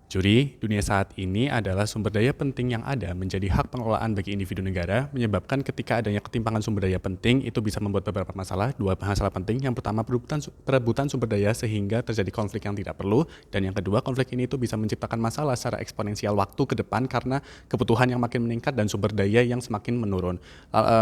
Juri, dunia saat ini adalah sumber daya penting yang ada menjadi hak pengelolaan bagi individu negara, menyebabkan ketika adanya ketimpangan sumber daya penting itu bisa membuat beberapa masalah. Dua masalah penting, yang pertama perebutan sumber daya sehingga terjadi konflik yang tidak perlu, dan yang kedua konflik ini itu bisa menciptakan masalah secara eksponensial waktu ke depan karena kebutuhan yang makin meningkat dan sumber daya yang semakin menurun.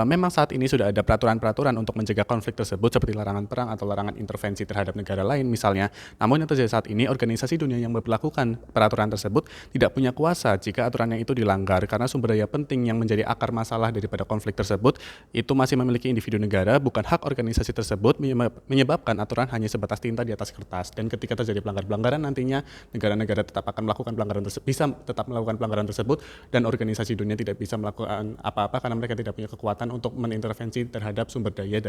Memang saat ini sudah ada peraturan-peraturan untuk mencegah konflik tersebut seperti larangan perang atau larangan intervensi terhadap negara lain misalnya. Namun yang terjadi saat ini, organisasi dunia yang memperlakukan peraturan tersebut tidak punya kuasa jika aturannya itu dilanggar karena sumber daya penting yang menjadi akar masalah daripada konflik tersebut itu masih memiliki individu negara, bukan hak organisasi tersebut, menyebabkan aturan hanya sebatas tinta di atas kertas. Dan ketika terjadi pelanggaran nantinya negara-negara tetap akan melakukan pelanggaran tersebut, bisa tetap melakukan pelanggaran tersebut, dan organisasi dunia tidak bisa melakukan apa-apa karena mereka tidak punya kekuatan untuk mengintervensi terhadap sumber daya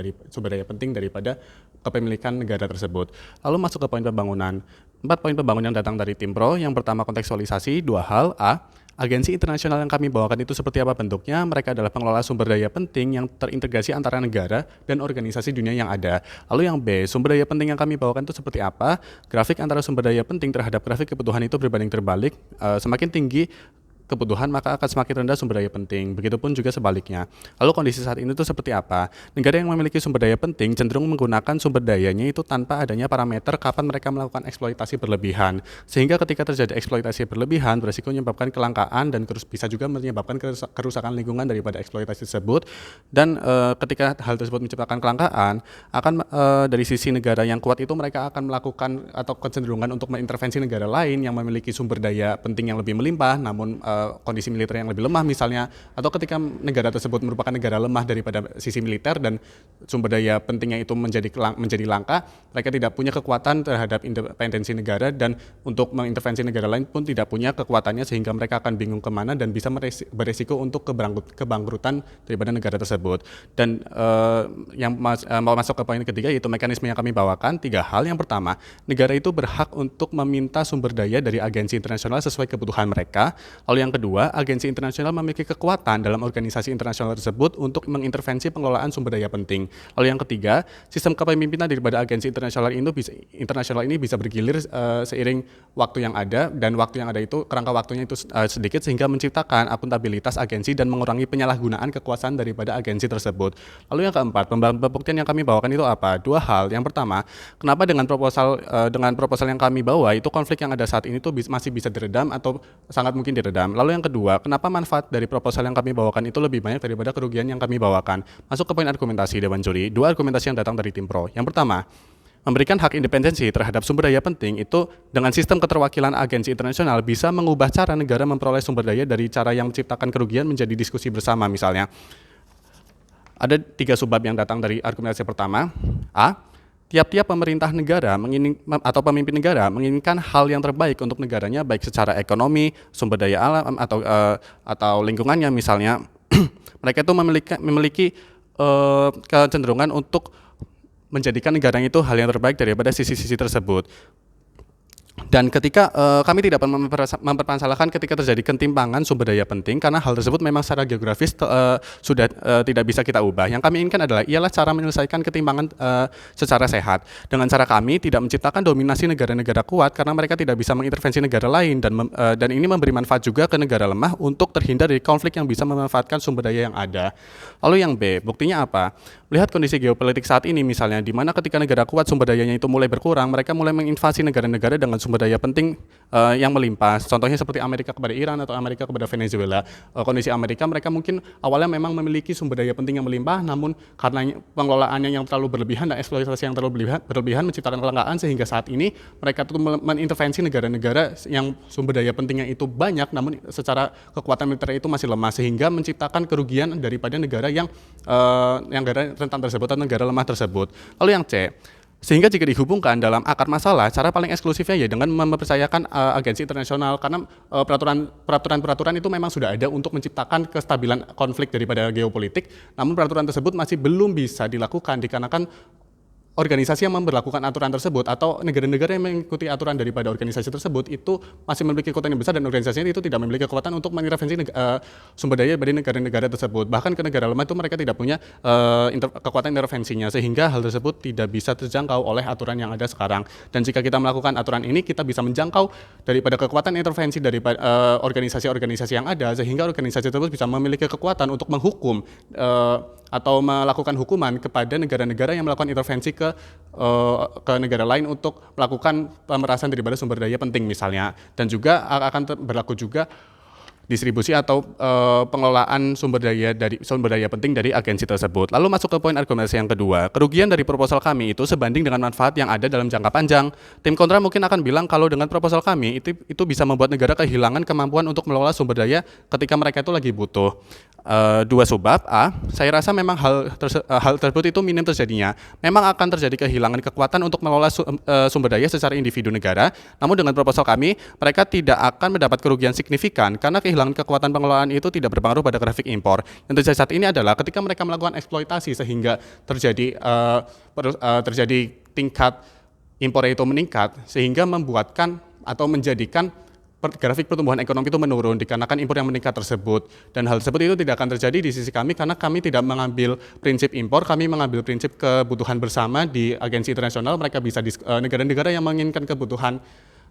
penting daripada kepemilikan negara tersebut. Lalu masuk ke poin pembangunan. 4 poin pembangunan yang datang dari tim pro. Yang pertama, kontekstualisasi. 2 hal. A, agensi internasional yang kami bawakan itu seperti apa bentuknya? Mereka adalah pengelola sumber daya penting yang terintegrasi antara negara dan organisasi dunia yang ada. Lalu yang B, sumber daya penting yang kami bawakan itu seperti apa? Grafik antara sumber daya penting terhadap grafik kebutuhan itu berbanding terbalik. Semakin tinggi kebutuhan maka akan semakin rendah sumber daya penting. Begitupun juga sebaliknya. Lalu kondisi saat ini itu seperti apa? Negara yang memiliki sumber daya penting cenderung menggunakan sumber dayanya itu tanpa adanya parameter kapan mereka melakukan eksploitasi berlebihan. Sehingga ketika terjadi eksploitasi berlebihan, beresiko menyebabkan kelangkaan dan bisa juga menyebabkan kerusakan lingkungan daripada eksploitasi tersebut. Dan ketika hal tersebut menciptakan kelangkaan, akan dari sisi negara yang kuat itu mereka akan melakukan atau kecenderungan untuk mengintervensi negara lain yang memiliki sumber daya penting yang lebih melimpah, namun kondisi militer yang lebih lemah misalnya, atau ketika negara tersebut merupakan negara lemah daripada sisi militer dan sumber daya pentingnya itu menjadi langka, mereka tidak punya kekuatan terhadap independensi negara dan untuk mengintervensi negara lain pun tidak punya kekuatannya, sehingga mereka akan bingung kemana dan bisa beresiko untuk kebangkrutan daripada negara tersebut. Dan yang mau masuk ke poin ketiga, yaitu mekanisme yang kami bawakan. 3 hal. Yang pertama, negara itu berhak untuk meminta sumber daya dari agensi internasional sesuai kebutuhan mereka. Lalu yang kedua, agensi internasional memiliki kekuatan dalam organisasi internasional tersebut untuk mengintervensi pengelolaan sumber daya penting. Lalu yang ketiga, sistem kepemimpinan daripada agensi internasional ini bisa bergilir seiring waktu yang ada, dan waktu yang ada itu kerangka waktunya itu sedikit sehingga menciptakan akuntabilitas agensi dan mengurangi penyalahgunaan kekuasaan daripada agensi tersebut. Lalu yang keempat, pembuktian yang kami bawakan itu apa? 2 hal. Yang pertama, kenapa dengan proposal yang kami bawa itu konflik yang ada saat ini tuh masih bisa diredam atau sangat mungkin diredam. Lalu yang kedua, kenapa manfaat dari proposal yang kami bawakan itu lebih banyak daripada kerugian yang kami bawakan? Masuk ke poin argumentasi, Dewan Juri. 2 argumentasi yang datang dari tim pro. Yang pertama, memberikan hak independensi terhadap sumber daya penting itu dengan sistem keterwakilan agensi internasional bisa mengubah cara negara memperoleh sumber daya dari cara yang menciptakan kerugian menjadi diskusi bersama misalnya. Ada 3 subbab yang datang dari argumentasi pertama. A, tiap-tiap pemerintah negara atau pemimpin negara menginginkan hal yang terbaik untuk negaranya, baik secara ekonomi, sumber daya alam atau lingkungannya misalnya. Mereka itu memiliki kecenderungan untuk menjadikan negaranya itu hal yang terbaik daripada sisi-sisi tersebut. Dan ketika kami tidak mempermasalahkan ketika terjadi ketimpangan sumber daya penting, karena hal tersebut memang secara geografis sudah tidak bisa kita ubah. Yang kami inginkan ialah cara menyelesaikan ketimpangan secara sehat. Dengan cara kami tidak menciptakan dominasi negara-negara kuat karena mereka tidak bisa mengintervensi negara lain, dan ini memberi manfaat juga ke negara lemah untuk terhindar dari konflik yang bisa memanfaatkan sumber daya yang ada. Lalu yang B, buktinya apa? Melihat kondisi geopolitik saat ini misalnya, di mana ketika negara kuat sumber dayanya itu mulai berkurang, mereka mulai menginvasi negara-negara dengan sumber daya penting yang melimpah. Contohnya seperti Amerika kepada Iran atau Amerika kepada Venezuela. Kondisi Amerika, mereka mungkin awalnya memang memiliki sumber daya penting yang melimpah, namun karena pengelolaannya yang terlalu berlebihan dan eksploitasi yang terlalu berlebihan menciptakan kelangkaan, sehingga saat ini mereka tuh mengintervensi negara-negara yang sumber daya pentingnya itu banyak, namun secara kekuatan militer itu masih lemah, sehingga menciptakan kerugian daripada negara yang rentan tersebut atau negara lemah tersebut. Lalu yang C, sehingga jika dihubungkan dalam akar masalah, cara paling eksklusifnya ya dengan mempercayakan agensi internasional, karena peraturan itu memang sudah ada untuk menciptakan kestabilan konflik daripada geopolitik, namun peraturan tersebut masih belum bisa dilakukan dikarenakan organisasi yang memberlakukan aturan tersebut atau negara-negara yang mengikuti aturan daripada organisasi tersebut itu masih memiliki kekuatan yang besar dan organisasinya itu tidak memiliki kekuatan untuk mengintervensi sumber daya dari negara-negara tersebut. Bahkan ke negara lemah itu mereka tidak punya kekuatan intervensinya, sehingga hal tersebut tidak bisa terjangkau oleh aturan yang ada sekarang. Dan jika kita melakukan aturan ini, kita bisa menjangkau daripada kekuatan intervensi daripada organisasi-organisasi yang ada, sehingga organisasi tersebut bisa memiliki kekuatan untuk menghukum atau melakukan hukuman kepada negara-negara yang melakukan intervensi ke negara lain untuk melakukan pemerasan daripada sumber daya penting misalnya. Dan juga akan berlaku juga distribusi atau pengelolaan sumber daya penting dari agensi tersebut. Lalu masuk ke poin argumentasi yang kedua, kerugian dari proposal kami itu sebanding dengan manfaat yang ada dalam jangka panjang. Tim kontra mungkin akan bilang kalau dengan proposal kami itu bisa membuat negara kehilangan kemampuan untuk mengelola sumber daya ketika mereka itu lagi butuh. Dua sebab. Saya rasa memang hal tersebut itu minim terjadinya. Memang akan terjadi kehilangan kekuatan untuk mengelola sumber daya secara individu negara. Namun dengan proposal kami, mereka tidak akan mendapat kerugian signifikan karena kehilangan kekuatan pengelolaan itu tidak berpengaruh pada grafik impor. Yang terjadi saat ini adalah ketika mereka melakukan eksploitasi sehingga terjadi tingkat impor itu meningkat, sehingga membuatkan atau menjadikan grafik pertumbuhan ekonomi itu menurun dikarenakan impor yang meningkat tersebut. Dan hal tersebut itu tidak akan terjadi di sisi kami karena kami tidak mengambil prinsip impor, kami mengambil prinsip kebutuhan bersama di agensi internasional. Mereka bisa negara-negara yang menginginkan kebutuhan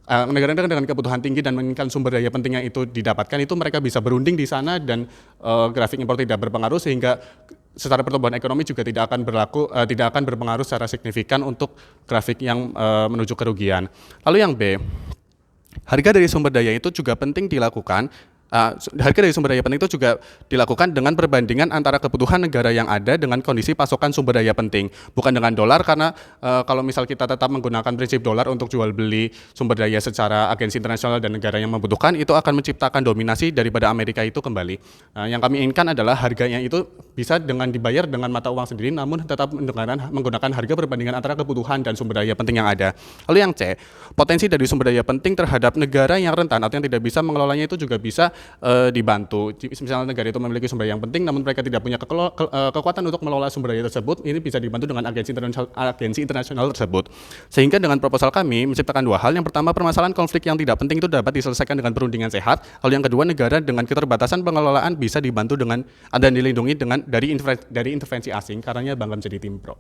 negara-negara dengan kebutuhan tinggi dan menginginkan sumber daya penting yang itu didapatkan, itu mereka bisa berunding di sana dan grafik impor tidak berpengaruh, sehingga secara pertumbuhan ekonomi juga tidak akan berpengaruh secara signifikan untuk grafik yang menuju kerugian. Lalu yang B, harga dari sumber daya itu juga penting dilakukan. Harga dari sumber daya penting itu juga dilakukan dengan perbandingan antara kebutuhan negara yang ada dengan kondisi pasokan sumber daya penting, bukan dengan dolar, karena kalau misal kita tetap menggunakan prinsip dolar untuk jual beli sumber daya secara agensi internasional dan negara yang membutuhkan, itu akan menciptakan dominasi daripada Amerika itu kembali. Yang kami inginkan adalah harganya itu bisa dengan dibayar dengan mata uang sendiri, namun tetap menggunakan harga perbandingan antara kebutuhan dan sumber daya penting yang ada. Lalu yang C, potensi dari sumber daya penting terhadap negara yang rentan atau yang tidak bisa mengelolanya itu juga bisa dibantu. Misalnya negara itu memiliki sumber daya yang penting namun mereka tidak punya kekuatan untuk mengelola sumber daya tersebut, ini bisa dibantu dengan agensi internasional tersebut. Sehingga dengan proposal kami menciptakan dua hal. Yang pertama, permasalahan konflik yang tidak penting itu dapat diselesaikan dengan perundingan sehat. Lalu yang kedua, negara dengan keterbatasan pengelolaan bisa dibantu dengan dan dilindungi dari intervensi asing, karena bangga menjadi tim pro.